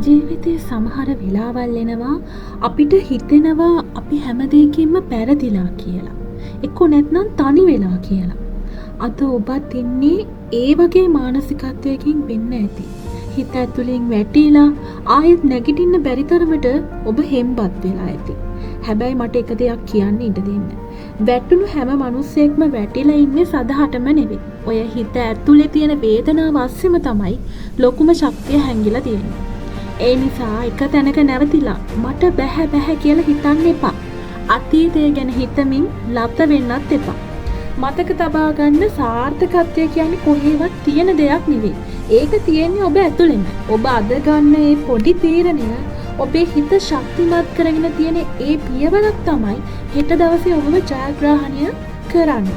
ජීවිතයේ සමහර වෙලාවල් එනවා අපිට හිතෙනවා අපි හැම දෙයකින්ම පෙරදිලා කියලා. එක්ක නැත්නම් තනි වෙලා කියලා. අද ඔබත් ඉන්නේ ඒ වගේ මානසිකත්වයකින් වෙන්න ඇති. හිත ඇතුලෙන් වැටිලා ආයෙත් නැගිටින්න බැරි තරමට ඔබ හෙම්බත් වෙලා ඇති. හැබැයි මට එක දෙයක් කියන්න ඉඩ දෙන්න. වැටුණු හැම මිනිස්සෙක්ම වැටිලා ඉන්නේ සදහටම නෙවෙයි. ඔය හිත ඇතුලේ තියෙන වේදනාව අස්සෙම තමයි ලොකුම ශක්තිය හැංගිලා තියෙන්නේ. ඒ නිසා එක තැනක නැවතිලා මට බැහැ කියලා හිතන්න එපා. අතීතය ගැන හිතමින් ලත වෙන්නත් එපා. මතක තබා ගන්න සාර්ථකත්වය කියන්නේ කොහේවත් තියෙන දෙයක් නෙවෙයි. ඒක තියෙන්නේ ඔබ ඇතුළෙම. ඔබ අද ගන්න මේ පොඩි තීරණය ඔබේ හිත ශක්තිමත් කරගෙන තියෙන ඒ පියවරක් තමයි හෙට දවසේ ඔබව ජයග්‍රහණය කරන්න.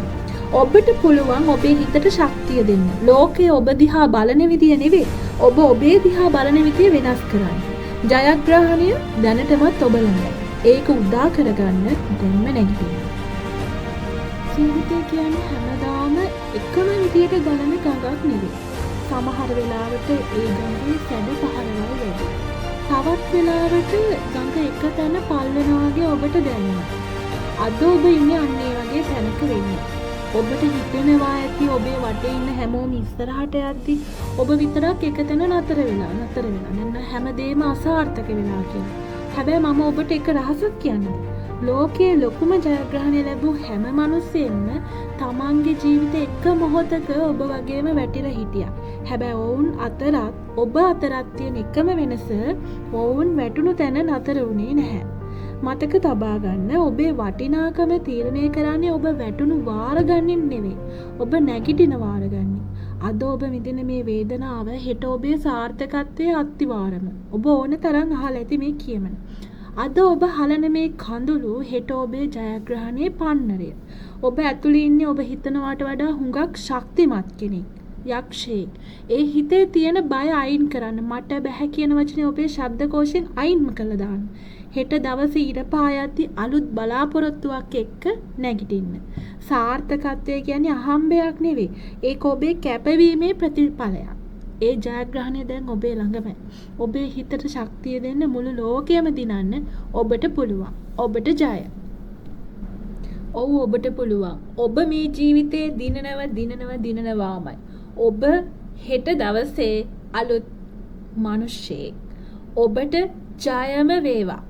ඔබට පුළුවන් ඔබේ හිතට ශක්තිය දෙන්න. ලෝකය ඔබ දිහා බලන විදිය නෙවෙයි. ඔබ ඔබේ දිහා බලන විදිය වෙනස් කරන්න. ජයග්‍රහණය දැනටමත් ඔබ ළඟයි. ඒක උදා කරගන්න දැන්ම නැගිටින්න. ජීවිතය කියන්නේ හැමදාම එකම විදියට ගලන ගඟක් නෙවෙයි. සමහර වෙලාවට ඒ ගඟේ සැඩ පහරවල් වැඩි. තවත් වෙලාවට ගඟ එක තැන පල් වෙනවා වගේ ඔබට දැනෙනවා. අද ඔබ ඉන්නේ අන්න ඒ වගේ තැනක වෙන්නේ. ඔබට හිතෙනවා ඇති ඔබේ වටේ ඉන්න හැමෝම ඉස්සරහට යද්දි ඔබ විතරක් එක තැන නතර වෙලා නැන්න හැමදේම අසාර්ථක වෙලා කියලා. හැබැයි මම ඔබට එක රහසක් කියන්නම්. ලෝකයේ ලොකුම ජයග්‍රහණය ලැබූ හැම මිනිස්සෙම තමන්ගේ ජීවිතේ එක මොහොතක ඔබ වගේම වැටිලා හිටියා. හැබැයි ඔවුන් අතරත් ඔබ අතරත් තියෙන එකම වෙනස ඔවුන් වැටුණු තැන නතර වුණේ නැහැ. මතක තබා ගන්න ඔබේ වටිනාකම තීරණය කරන්නේ ඔබ වැටුණු වාර ගන්නින් නෙවෙයි. ඔබ නැගිටින වාර ගන්නින්. අද ඔබ විඳින මේ වේදනාව හෙට ඔබේ සාර්ථකත්වයේ අත්තිවාරම. ඔබ ඕන තරම් අහලා ඇති මේ කියමන. අද ඔබ හලන මේ කඳුළු හෙට ඔබේ ජයග්‍රහණයේ පන්නරය. ඔබ ඇතුළේ ඉන්නේ ඔබ හිතනවාට වඩා හුඟක් ශක්තිමත් කෙනෙක්. යක්ෂයෙක්. ඒ හිතේ තියෙන බය අයින් කරන්න. මට බැහැ කියන වචනේ ඔබේ ශබ්දකෝෂයෙන් අයින්ම කළා දාන්න. හෙට දවසේ ඉර පායද්දි අලුත් බලාපොරොත්තුවක් එක්ක නැගිටින්න. සාර්ථකත්වය කියන්නේ අහම්බයක් නෙවෙයි. ඒක ඔබේ කැපවීමේ ප්‍රතිඵලයක්. ඒ ජයග්‍රහණය දැන් ඔබේ ළඟමයි. ඔබේ හිතට ශක්තිය දෙන්න මුළු ලෝකයම දිනන්න ඔබට පුළුවන්. ඔබට ජය. ඔව් ඔබට පුළුවන්. ඔබ මේ ජීවිතේ දිනනවාමයි. ඔබ හෙට දවසේ අලුත් මිනිස්සෙක්. ඔබට ජයම වේවා.